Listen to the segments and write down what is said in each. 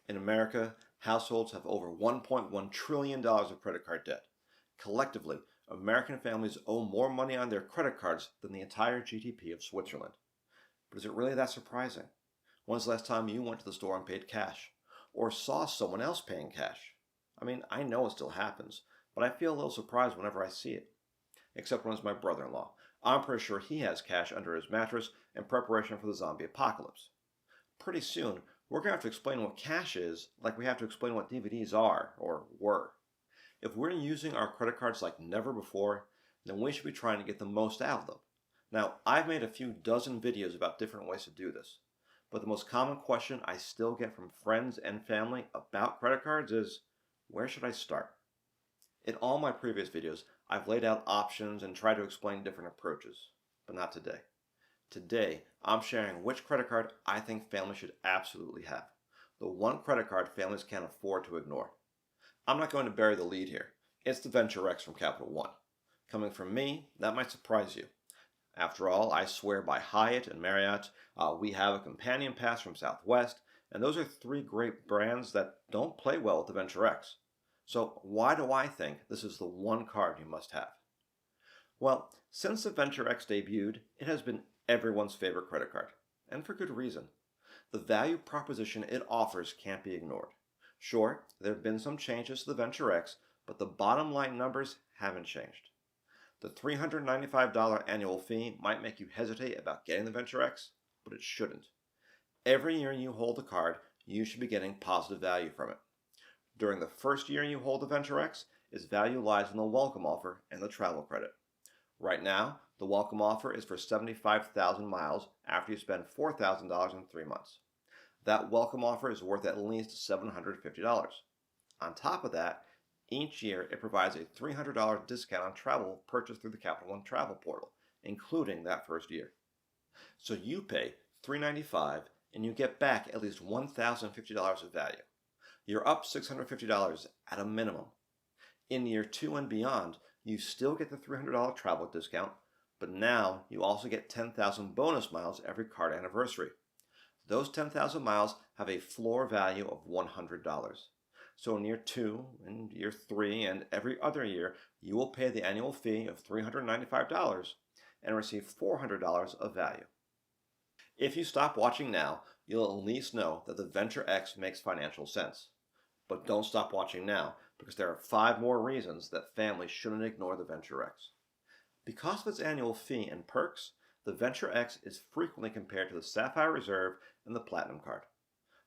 In America, households have over $1.1 trillion of credit card debt. Collectively, American families owe more money on their credit cards than the entire GDP of Switzerland. But is it really that surprising? When's the last time you went to the store and paid cash? Or saw someone else paying cash? I mean, I know it still happens, but I feel a little surprised whenever I see it. Except when it's my brother-in-law. I'm pretty sure he has cash under his mattress in preparation for the zombie apocalypse. Pretty soon, we're going to have to explain what cash is like we have to explain what DVDs are, or were. If we're using our credit cards like never before, then we should be trying to get the most out of them. Now, I've made a few dozen videos about different ways to do this, but the most common question I still get from friends and family about credit cards is, where should I start? In all my previous videos, I've laid out options and tried to explain different approaches, but not today. Today, I'm sharing which credit card I think families should absolutely have. The one credit card families can't afford to ignore. I'm not going to bury the lead here. It's the Venture X from Capital One. Coming from me, that might surprise you. After all, I swear by Hyatt and Marriott. We have a companion pass from Southwest, and those are three great brands that don't play well with the Venture X. So why do I think this is the one card you must have? Well, since the Venture X debuted, it has been everyone's favorite credit card, and for good reason. The value proposition it offers can't be ignored. Sure, there have been some changes to the Venture X, but the bottom line numbers haven't changed. The $395 annual fee might make you hesitate about getting the Venture X, but it shouldn't. Every year you hold the card, you should be getting positive value from it. During the first year you hold the Venture X, its value lies in the welcome offer and the travel credit. Right now, the welcome offer is for 75,000 miles after you spend $4,000 in 3 months. That welcome offer is worth at least $750. On top of that, each year it provides a $300 discount on travel purchased through the Capital One travel portal, including that first year. So you pay $395 and you get back at least $1,050 of value. You're up $650 at a minimum. In year 2 and beyond, you still get the $300 travel discount, but now you also get 10,000 bonus miles every card anniversary. Those 10,000 miles have a floor value of $100. So in year 2 and year 3 and every other year, you will pay the annual fee of $395 and receive $400 of value. If you stop watching now, you'll at least know that the Venture X makes financial sense. But don't stop watching now, because there are 5 more reasons that families shouldn't ignore the Venture X. Because of its annual fee and perks, the Venture X is frequently compared to the Sapphire Reserve and the Platinum Card.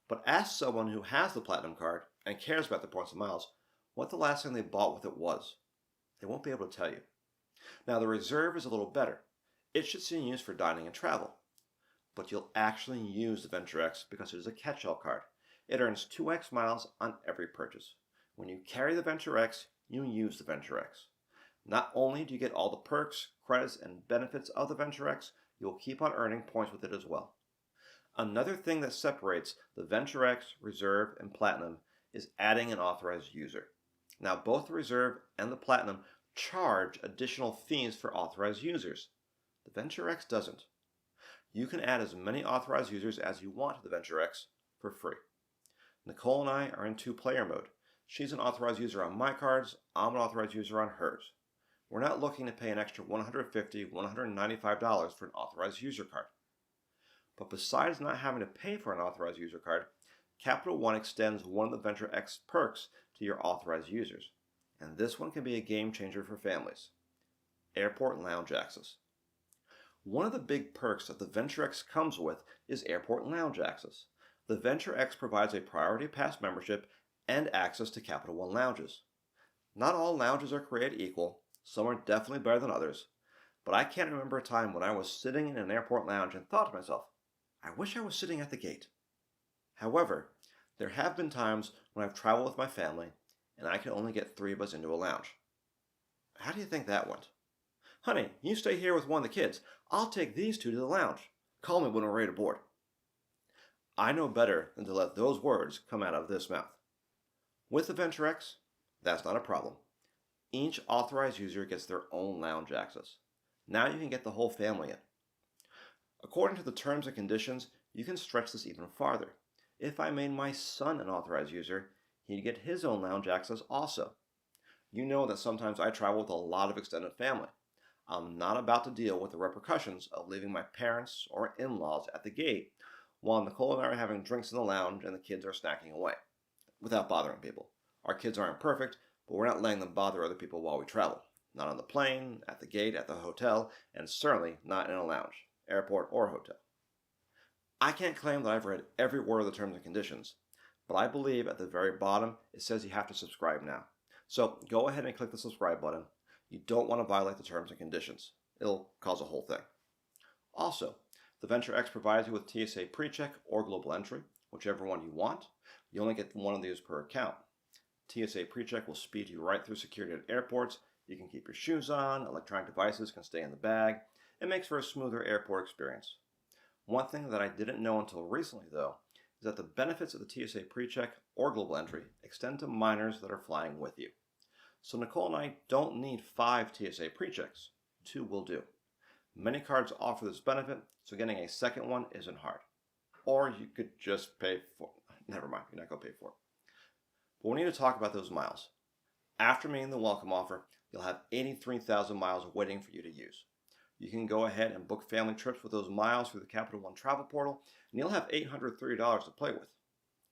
But ask someone who has the Platinum Card and cares about the points and miles what the last thing they bought with it was. They won't be able to tell you. Now the Reserve is a little better. It should see use for dining and travel. But you'll actually use the Venture X because it is a catch-all card. It earns 2x miles on every purchase. When you carry the Venture X, you use the Venture X. Not only do you get all the perks, credits, and benefits of the Venture X, you'll keep on earning points with it as well. Another thing that separates the Venture X, Reserve, and Platinum is adding an authorized user. Now both the Reserve and the Platinum charge additional fees for authorized users. The Venture X doesn't. You can add as many authorized users as you want to the Venture X for free. Nicole and I are in 2-player mode. She's an authorized user on my cards, I'm an authorized user on hers. We're not looking to pay an extra $150, $195 for an authorized user card. But besides not having to pay for an authorized user card, Capital One extends one of the Venture X perks to your authorized users. And this one can be a game changer for families. Airport Lounge Access. One of the big perks that the Venture X comes with is Airport Lounge Access. The Venture X provides a Priority Pass membership and access to Capital One lounges. Not all lounges are created equal, some are definitely better than others, but I can't remember a time when I was sitting in an airport lounge and thought to myself, I wish I was sitting at the gate. However, there have been times when I've traveled with my family and I can only get 3 of us into a lounge. How do you think that went? Honey, you stay here with one of the kids. I'll take these 2 to the lounge. Call me when we're ready to board. I know better than to let those words come out of this mouth. With the Venture X, that's not a problem. Each authorized user gets their own lounge access. Now you can get the whole family in. According to the terms and conditions, you can stretch this even farther. If I made my son an authorized user, he'd get his own lounge access also. You know that sometimes I travel with a lot of extended family. I'm not about to deal with the repercussions of leaving my parents or in-laws at the gate while Nicole and I are having drinks in the lounge and the kids are snacking away, without bothering people. Our kids aren't perfect, but we're not letting them bother other people while we travel. Not on the plane, at the gate, at the hotel, and certainly not in a lounge, airport, or hotel. I can't claim that I've read every word of the terms and conditions, but I believe at the very bottom it says you have to subscribe now. So go ahead and click the subscribe button. You don't want to violate the terms and conditions. It'll cause a whole thing. Also, the Venture X provides you with TSA PreCheck or Global Entry, whichever one you want. You only get one of these per account. TSA PreCheck will speed you right through security at airports. You can keep your shoes on, electronic devices can stay in the bag. It makes for a smoother airport experience. One thing that I didn't know until recently, though, is that the benefits of the TSA PreCheck or Global Entry extend to minors that are flying with you. So Nicole and I don't need 5 TSA PreChecks. 2 will do. Many cards offer this benefit, so getting a second one isn't hard. Or you could just pay for it. Never mind, you're not going to pay for it. But we need to talk about those miles. After making the welcome offer, you'll have 83,000 miles waiting for you to use. You can go ahead and book family trips with those miles through the Capital One travel portal, and you'll have $830 to play with.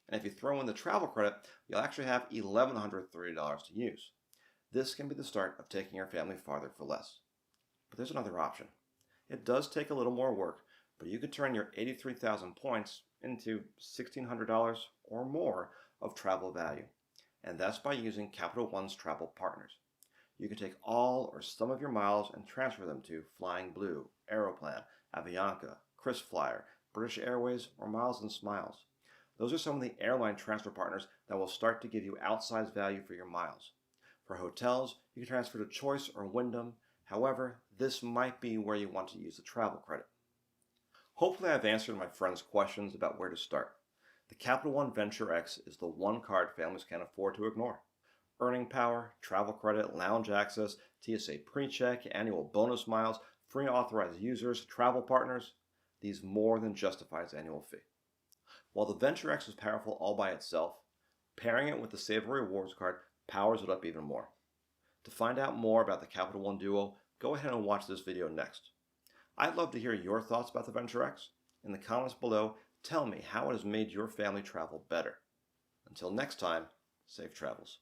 And if you throw in the travel credit, you'll actually have $1,130 to use. This can be the start of taking your family farther for less. But there's another option. It does take a little more work, but you could turn your 83,000 points into $1,600 or more of travel value. And that's by using Capital One's travel partners. You can take all or some of your miles and transfer them to Flying Blue, Aeroplan, Avianca, KrisFlyer, British Airways, or Miles and Smiles. Those are some of the airline transfer partners that will start to give you outsized value for your miles. For hotels, you can transfer to Choice or Wyndham. However, this might be where you want to use the travel credit. Hopefully I've answered my friends' questions about where to start. The Capital One Venture X is the one card families can't afford to ignore. Earning power, travel credit, lounge access, TSA PreCheck, annual bonus miles, free authorized users, travel partners, these more than justify its annual fee. While the Venture X is powerful all by itself, pairing it with the Save Rewards card powers it up even more. To find out more about the Capital One Duo, go ahead and watch this video next. I'd love to hear your thoughts about the Venture X. In the comments below, tell me how it has made your family travel better. Until next time, safe travels.